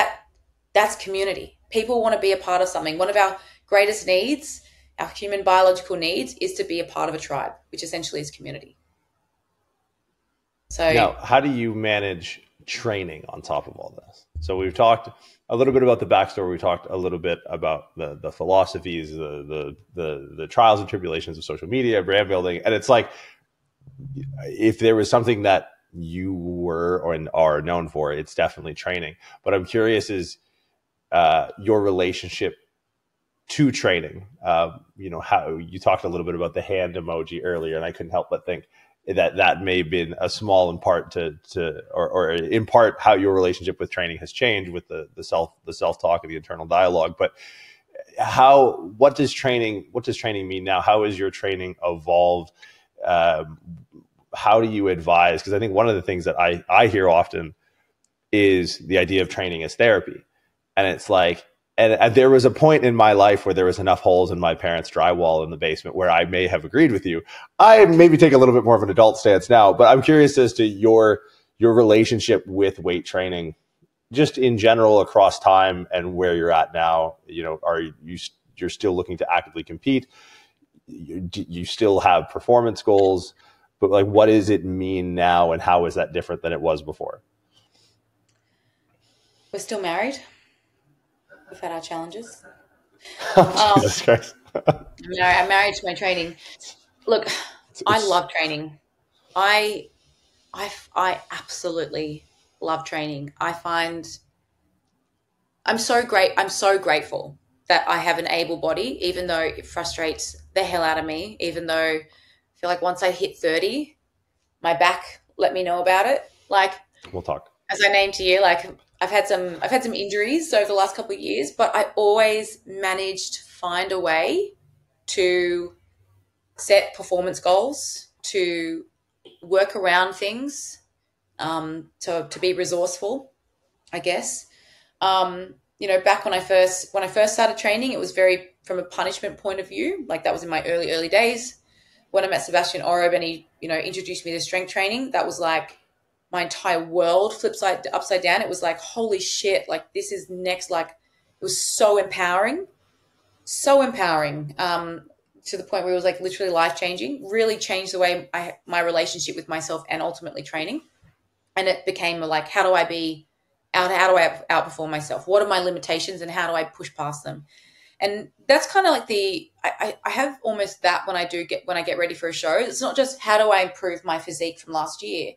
S3: that's community. People want to be a part of something. One of our greatest needs, our human biological needs, is to be a part of a tribe, which essentially is community. So
S2: now, how do you manage training on top of all this? So we've talked a little bit about the backstory. We talked a little bit about the philosophies, the trials and tribulations of social media, brand building. And it's like, if there was something that you were or are known for, it's definitely training. But I'm curious, is your relationship to training? How you talked a little bit about the hand emoji earlier, and I couldn't help but think that may have been a small in part or in part how your relationship with training has changed with the self-talk and the internal dialogue. But what does training mean now? How has your training evolved? How do you advise? Because I think one of the things that I hear often is the idea of training as therapy. And it's like, and there was a point in my life where there was enough holes in my parents' drywall in the basement where I may have agreed with you. I maybe take a little bit more of an adult stance now, but I'm curious as to your relationship with weight training, just in general across time, and where you're at now. You're still looking to actively compete? You still have performance goals, but like, what does it mean now, and how is that different than it was before?
S3: We're still married. We've had our challenges.
S2: Jesus Christ.
S3: I'm married to my training. Look, I love training. I absolutely love training. I find I'm so grateful that I have an able body, even though it frustrates the hell out of me, even though I feel like once I hit 30, my back let me know about it. Like,
S2: we'll talk.
S3: As I named to you, like, I've had some injuries over the last couple of years, but I always managed to find a way to set performance goals, to work around things, to be resourceful. I guess. Back when I first started training, it was very from a punishment point of view. Like that was in my early days when I met Sebastian Orob and he, introduced me to strength training. That was like my entire world flipped upside down. It was like, holy shit, like this is next. Like it was so empowering, to the point where it was like literally life changing. Really changed the way my relationship with myself and ultimately training. And it became like, how do I outperform myself? What are my limitations and how do I push past them? And that's kind of like I have almost that when I get ready for a show. It's not just how do I improve my physique from last year.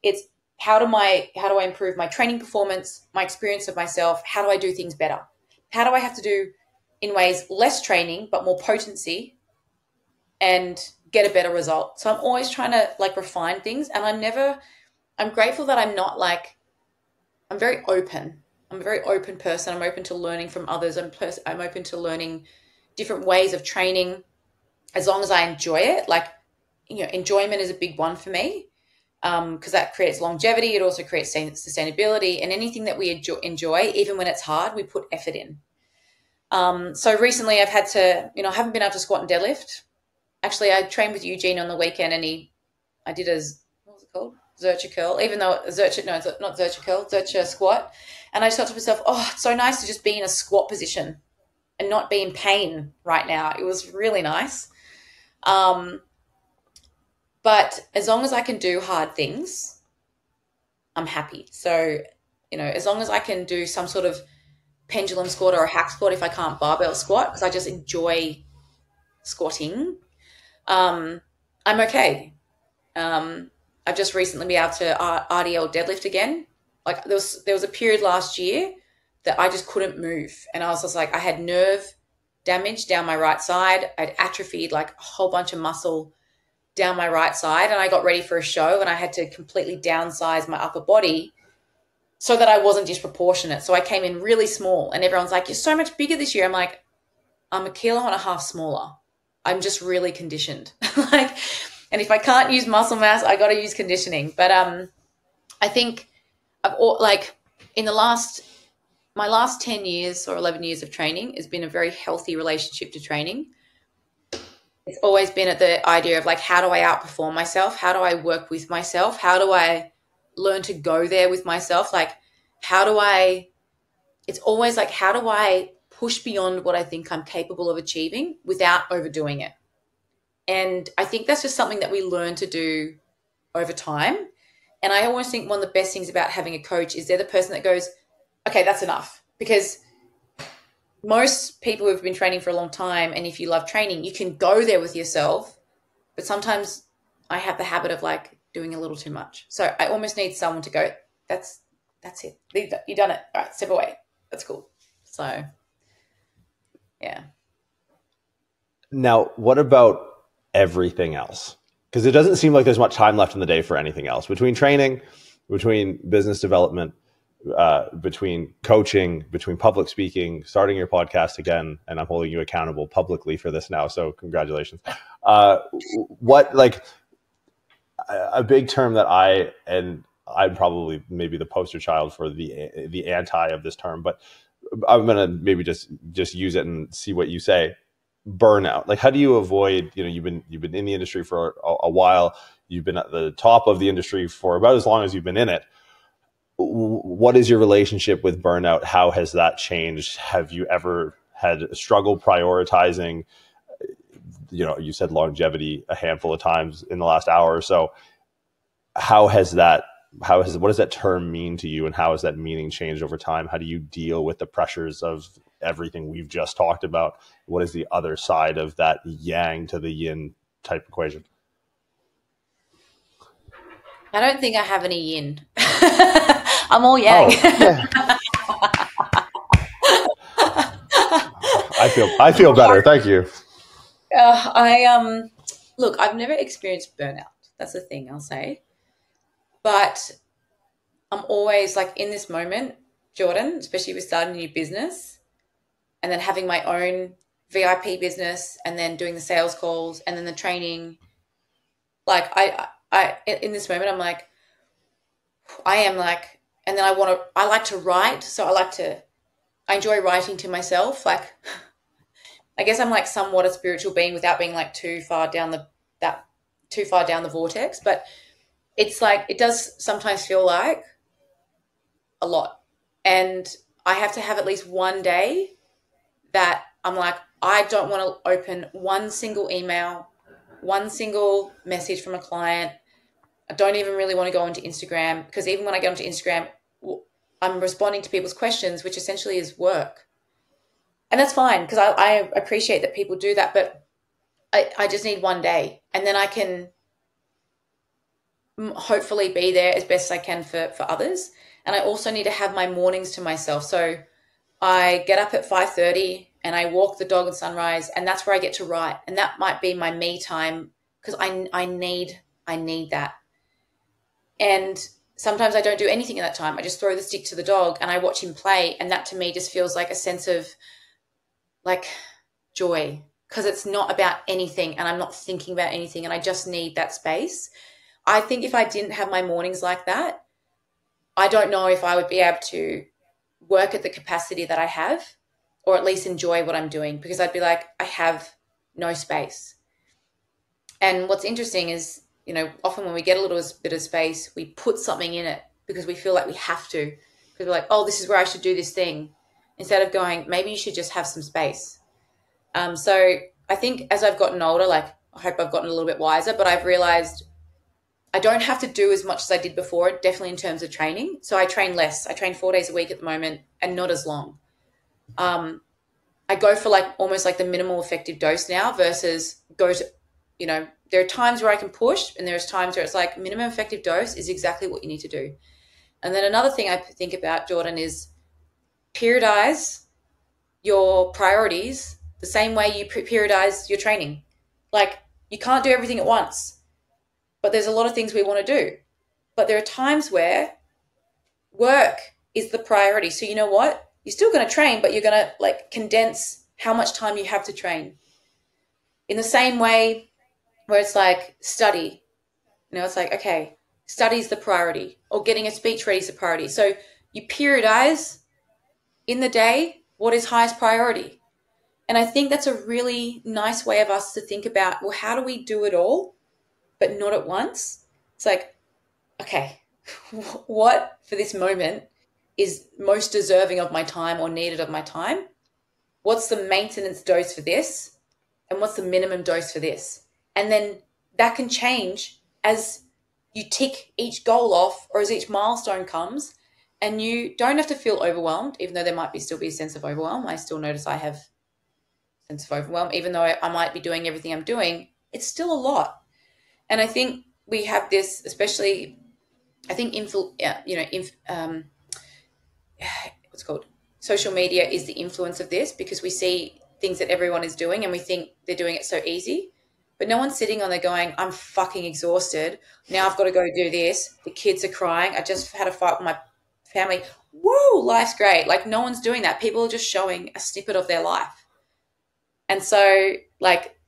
S3: It's how do I improve my training performance, my experience of myself? How do I do things better? How do I have to do in ways less training but more potency and get a better result? So I'm always trying to like refine things, and I'm grateful that I'm not like, I'm very open. I'm a very open person. I'm open to learning from others. I'm open to learning different ways of training as long as I enjoy it. Like, enjoyment is a big one for me because that creates longevity. It also creates sustainability, and anything that we enjoy, even when it's hard, we put effort in. So recently I've had to, I haven't been able to squat and deadlift. Actually, I trained with Eugene on the weekend and I did what was it called? Zercher curl, even though it's not Zercher curl, Zercher squat. And I just thought to myself, oh, it's so nice to just be in a squat position and not be in pain right now. It was really nice. But as long as I can do hard things, I'm happy. So, as long as I can do some sort of pendulum squat or a hack squat if I can't barbell squat, because I just enjoy squatting, I'm okay. I've just recently been able to RDL deadlift again. Like there was a period last year that I just couldn't move. And I was just like, I had nerve damage down my right side. I'd atrophied like a whole bunch of muscle down my right side. And I got ready for a show and I had to completely downsize my upper body so that I wasn't disproportionate. So I came in really small and everyone's like, you're so much bigger this year. I'm like, I'm 1.5 kilos smaller. I'm just really conditioned. And if I can't use muscle mass, I got to use conditioning. But I think in my last 10 years or 11 years of training has been a very healthy relationship to training. It's always been at the idea of like, how do I outperform myself? How do I work with myself? How do I learn to go there with myself? Like, it's always like, how do I push beyond what I think I'm capable of achieving without overdoing it? And I think that's just something that we learn to do over time. And I always think one of the best things about having a coach is they're the person that goes, okay, that's enough. Because most people who've been training for a long time, and if you love training, you can go there with yourself. But sometimes I have the habit of like doing a little too much. So I almost need someone to go, that's it. You've done it. All right, step away. That's cool. So, yeah.
S2: Now, what about everything else? Because it doesn't seem like there's much time left in the day for anything else between training, between business development, between coaching, between public speaking, starting your podcast again, and I'm holding you accountable publicly for this now. So congratulations. A big term that I'm probably maybe the poster child for the anti of this term, but I'm going to maybe just use it and see what you say. Burnout. Like, how do you avoid, you've been in the industry for a while. You've been at the top of the industry for about as long as you've been in it. What is your relationship with burnout? How has that changed? Have you ever had a struggle prioritizing? You said longevity a handful of times in the last hour or so. What does that term mean to you, and how has that meaning changed over time? How do you deal with the pressures of everything we've just talked about? What is the other side of that yang to the yin type equation?
S3: I don't think I have any yin. I'm all yang.
S2: Oh, yeah. I feel better. Thank you.
S3: Look, I've never experienced burnout. That's the thing I'll say. But I'm always like in this moment, Jordan, especially with starting a new business and then having my own VIP business and then doing the sales calls and then the training. Like I in this moment, I'm like, I am like And then I like to write. So I enjoy writing to myself. Like, I guess I'm like somewhat a spiritual being without being like too far down the vortex. But it's like, it does sometimes feel like a lot. And I have to have at least one day that I'm like, I don't want to open one single email, one single message from a client. I don't even really want to go onto Instagram, because even when I get onto Instagram, I'm responding to people's questions, which essentially is work. And that's fine, because I appreciate that people do that, but I just need one day, and then I can hopefully be there as best I can for others. And I also need to have my mornings to myself. So I get up at 5:30 and I walk the dog at sunrise, and that's where I get to write. And that might be my me time, because I need that. And sometimes I don't do anything at that time. I just throw the stick to the dog and I watch him play. And that to me just feels like a sense of like joy, because it's not about anything and I'm not thinking about anything, and I just need that space. I think if I didn't have my mornings like that, I don't know if I would be able to work at the capacity that I have, or at least enjoy what I'm doing, because I'd be like, I have no space. And what's interesting is, you know, often when we get a little bit of space, we put something in it because we feel like we have to. Because we're like, oh, this is where I should do this thing. Instead of going, maybe you should just have some space. So I think as I've gotten older, like, I hope I've gotten a little bit wiser, but I've realized I don't have to do as much as I did before, definitely in terms of training. So I train less. I train 4 days a week at the moment, and not as long. I go for like almost like the minimal effective dose now versus go to, you know, there are times where I can push, and there's times where it's like minimum effective dose is exactly what you need to do. And then another thing I think about, Jordan, is periodize your priorities the same way you periodize your training. Like, you can't do everything at once, but there's a lot of things we want to do. But there are times where work is the priority. So you know what? You're still going to train, but you're going to like condense how much time you have to train. In the same way where it's like study, you know, it's like, okay, study is the priority, or getting a speech ready is the priority. So you periodize in the day what is highest priority. And I think that's a really nice way of us to think about, well, how do we do it all, but not at once? It's like, okay, what for this moment is most deserving of my time or needed of my time? What's the maintenance dose for this? And what's the minimum dose for this? And then that can change as you tick each goal off, or as each milestone comes, and you don't have to feel overwhelmed, even though there might still be a sense of overwhelm. I still notice I have a sense of overwhelm, even though I might be doing everything I'm doing, it's still a lot. And I think we have this, especially, I think, what's called social media is the influence of this, because we see things that everyone is doing and we think they're doing it so easy, but no one's sitting on there going, I'm fucking exhausted. Now I've got to go do this. The kids are crying. I just had a fight with my family. Woo, life's great. Like, no one's doing that. People are just showing a snippet of their life. And so, like,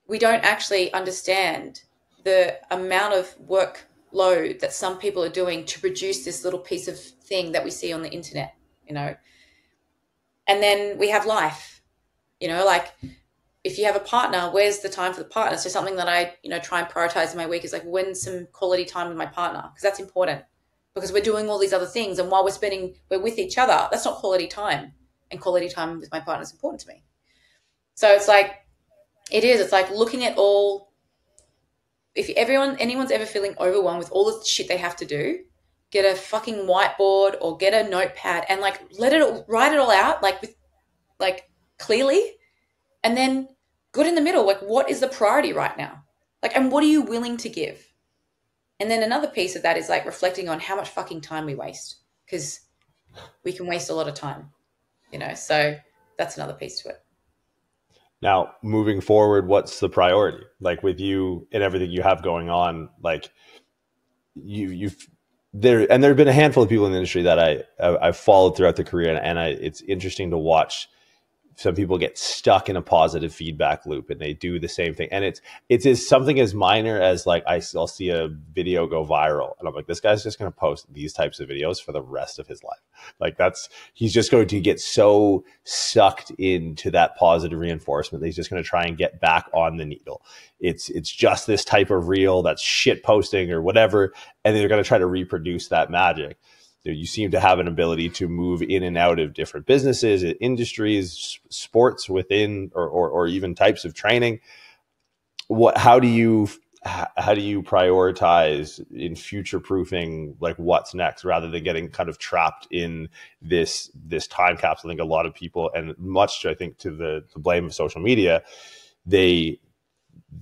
S3: we don't actually understand the amount of workload that some people are doing to produce this little piece of thing that we see on the internet, you know. And then we have life, you know, like, if you have a partner, where's the time for the partner? So something that I, you know, try and prioritize in my week is like, when's some quality time with my partner? Because that's important, because we're doing all these other things, and while we're with each other, that's not quality time. And quality time with my partner is important to me. So it's like, it's like looking at all, if anyone's ever feeling overwhelmed with all the shit they have to do, get a fucking whiteboard or get a notepad and like write it all out, like with like clearly, and then good in the middle, like, what is the priority right now? Like, and what are you willing to give? And then another piece of that is like reflecting on how much fucking time we waste, because we can waste a lot of time, you know, so that's another piece to it.
S2: Now, moving forward, what's the priority? Like, with you and everything you have going on, like there have been a handful of people in the industry that I've followed throughout the career, and it's interesting to watch some people get stuck in a positive feedback loop and they do the same thing. And it's something as minor as like, I'll see a video go viral and I'm like, this guy's just going to post these types of videos for the rest of his life. Like he's just going to get so sucked into that positive reinforcement that he's just going to try and get back on the needle. It's just this type of reel that's shit posting or whatever. And they're going to try to reproduce that magic. You seem to have an ability to move in and out of different businesses, industries, sports within, or even types of training. How do you prioritize in future proofing, like what's next, rather than getting kind of trapped in this time capsule? I think a lot of people, and much I think to the blame of social media, they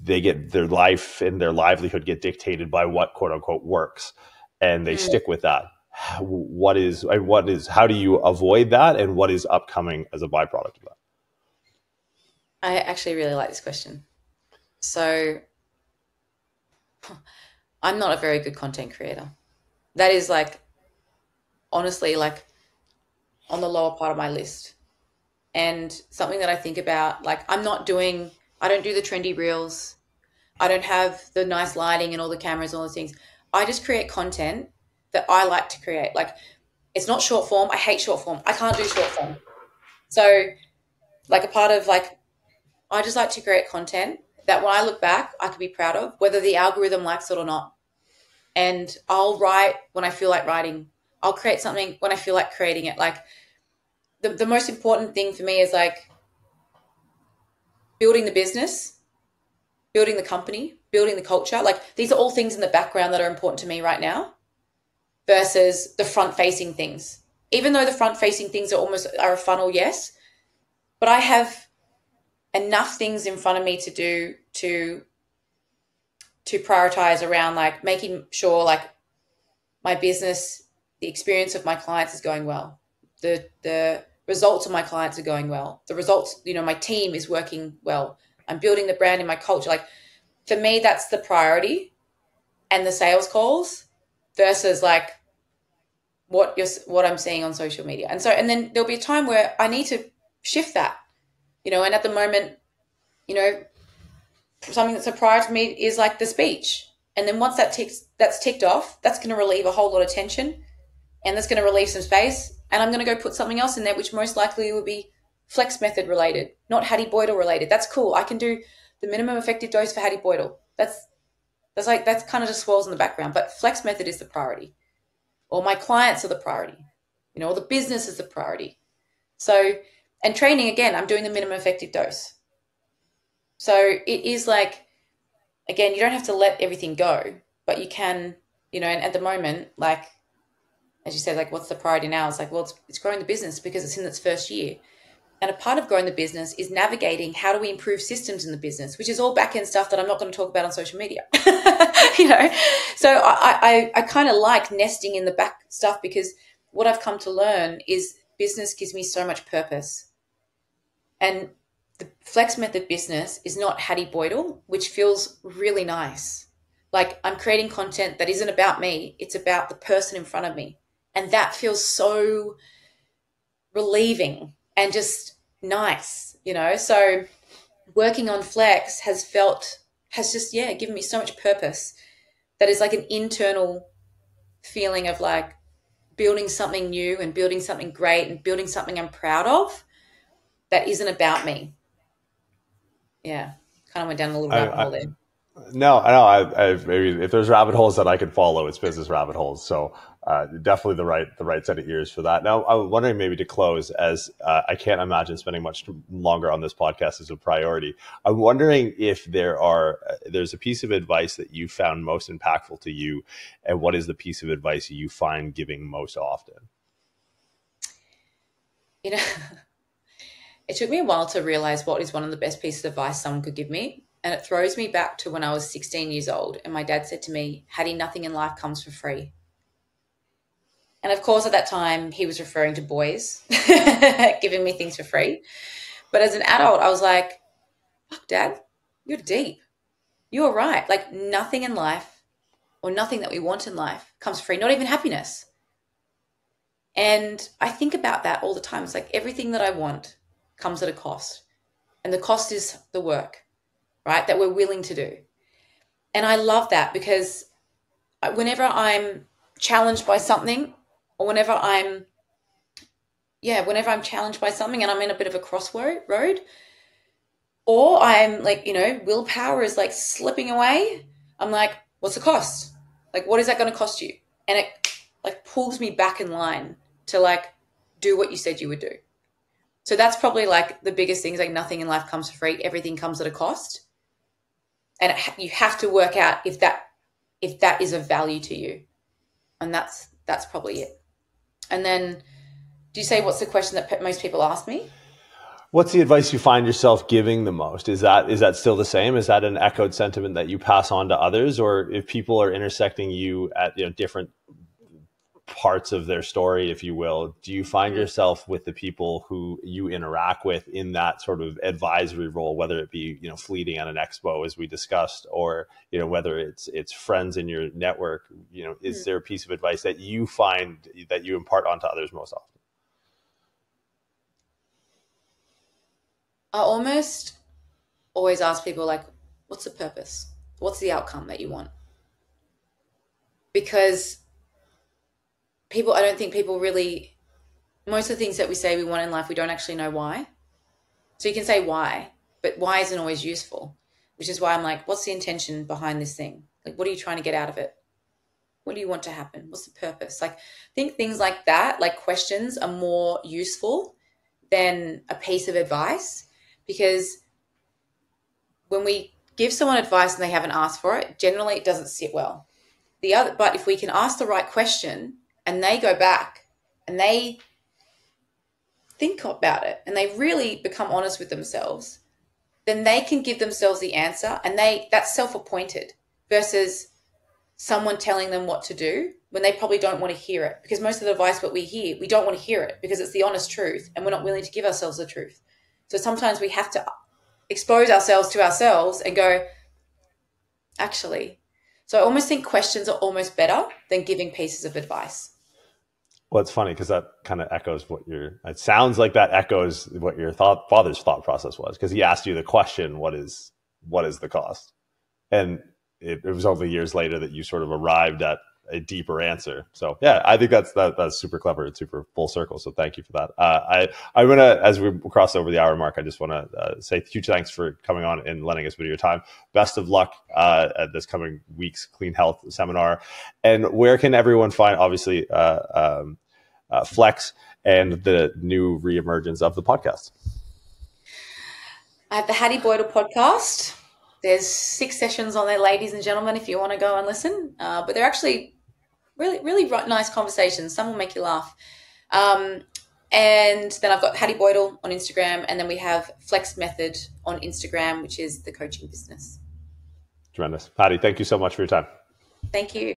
S2: get their life and their livelihood get dictated by what quote unquote works, and they stick with that. How do you avoid that, and what is upcoming as a byproduct of that?
S3: I actually really like this question. So I'm not a very good content creator. That is like, honestly, like on the lower part of my list. And something that I think about, like I don't do the trendy reels. I don't have the nice lighting and all the cameras and all those things. I just create content that I like to create. Like it's not short form. I hate short form. I can't do short form. So like a part of like, I just like to create content that when I look back, I could be proud of, whether the algorithm likes it or not. And I'll write when I feel like writing. I'll create something when I feel like creating it. Like the most important thing for me is like building the business, building the company, building the culture. Like these are all things in the background that are important to me right now, versus the front-facing things. Even though the front-facing things are a funnel, yes, but I have enough things in front of me to do to prioritize around like making sure like my business, the experience of my clients is going well. The results of my clients are going well. The results, my team is working well. I'm building the brand in my culture. Like for me, that's the priority, and the sales calls versus like what I'm seeing on social media. And then there'll be a time where I need to shift that, and at the moment, something that's a priority to me is like the speech. And then once that's ticked off, that's going to relieve a whole lot of tension, and that's going to relieve some space. And I'm going to go put something else in there, which most likely will be flex method related, not Hattie Boydle related. That's cool. I can do the minimum effective dose for Hattie Boydle. That's kind of just swirls in the background, but flex method is the priority, or my clients are the priority, or the business is the priority. So, and training, again, I'm doing the minimum effective dose. So it is like, again, you don't have to let everything go, but you can, and at the moment, like, as you said, like, what's the priority now? It's like, well, it's growing the business because it's in its first year. And a part of growing the business is navigating how do we improve systems in the business, which is all back-end stuff that I'm not going to talk about on social media. So I kind of like nesting in the back stuff, because what I've come to learn is business gives me so much purpose. And the flex method business is not Hattie Boydle, which feels really nice. Like I'm creating content that isn't about me. It's about the person in front of me. And that feels so relieving and just nice, So working on flex has just given me so much purpose. That is like an internal feeling of like building something new and building something great and building something I'm proud of that isn't about me. Yeah, kind of went down a little rabbit hole there.
S2: No, maybe if there's rabbit holes that I could follow, it's business rabbit holes. So definitely the right set of ears for that. Now, I'm wondering, maybe to close, as I can't imagine spending much longer on this podcast as a priority. I'm wondering if there's a piece of advice that you found most impactful to you, and what is the piece of advice you find giving most often?
S3: It took me a while to realize what is one of the best pieces of advice someone could give me. And it throws me back to when I was 16 years old. And my dad said to me, Hattie, nothing in life comes for free. And of course, at that time, he was referring to boys giving me things for free. But as an adult, I was like, fuck, Dad, you're deep. You're right. Like nothing in life, or nothing that we want in life, comes free, not even happiness. And I think about that all the time. It's like everything that I want, comes at a cost. And the cost is the work, right, that we're willing to do. And I love that, because whenever I'm challenged by something, or whenever I'm challenged by something and I'm in a bit of a crossroad, or I'm like, willpower is like slipping away, I'm like, what's the cost? Like, what is that going to cost you? And it like pulls me back in line to like do what you said you would do. So that's probably like the biggest thing, is like nothing in life comes for free. Everything comes at a cost. And you have to work out if that is of value to you. And that's probably it. And then, do you say what's the question that most people ask me?
S2: What's the advice you find yourself giving the most? Is that still the same? Is that an echoed sentiment that you pass on to others? Or if people are intersecting you at different parts of their story, if you will, do you find yourself with the people who you interact with in that sort of advisory role, whether it be fleeting at an expo as we discussed, or whether it's friends in your network? Is there a piece of advice that you find that you impart onto others most often?
S3: I almost always ask people, like, what's the purpose? What's the outcome that you want? Because I don't think people really, most of the things that we say we want in life, we don't actually know why. So you can say why, but why isn't always useful, which is why I'm like, what's the intention behind this thing? Like, what are you trying to get out of it? What do you want to happen? What's the purpose? Like, I think things like that, like questions, are more useful than a piece of advice, because when we give someone advice and they haven't asked for it, generally it doesn't sit well. But if we can ask the right question and they go back and they think about it and they really become honest with themselves, then they can give themselves the answer, and that's self-appointed, versus someone telling them what to do when they probably don't want to hear it. Because most of the advice that we hear, we don't want to hear it because it's the honest truth and we're not willing to give ourselves the truth. So sometimes we have to expose ourselves to ourselves and go, actually. So I almost think questions are almost better than giving pieces of advice.
S2: Well, it's funny because that kind of echoes it sounds like that echoes what your father's thought process was, because he asked you the question, what is the cost? And it was only years later that you sort of arrived at a deeper answer. So yeah, I think that's super clever. It's super full circle. So thank you for that. I'm going to, as we cross over the hour mark, I just want to say huge thanks for coming on and lending us a bit of your time. Best of luck at this coming week's Clean Health seminar. And where can everyone find, obviously, Flex and the new reemergence of the podcast?
S3: I have the Hattie Boydle podcast. There's 6 sessions on there, ladies and gentlemen, if you want to go and listen. But they're actually really, really nice conversations. Some will make you laugh. And then I've got Hattie Boydle on Instagram, and then we have Flex Method on Instagram, which is the coaching business.
S2: Tremendous. Hattie, thank you so much for your time.
S3: Thank you.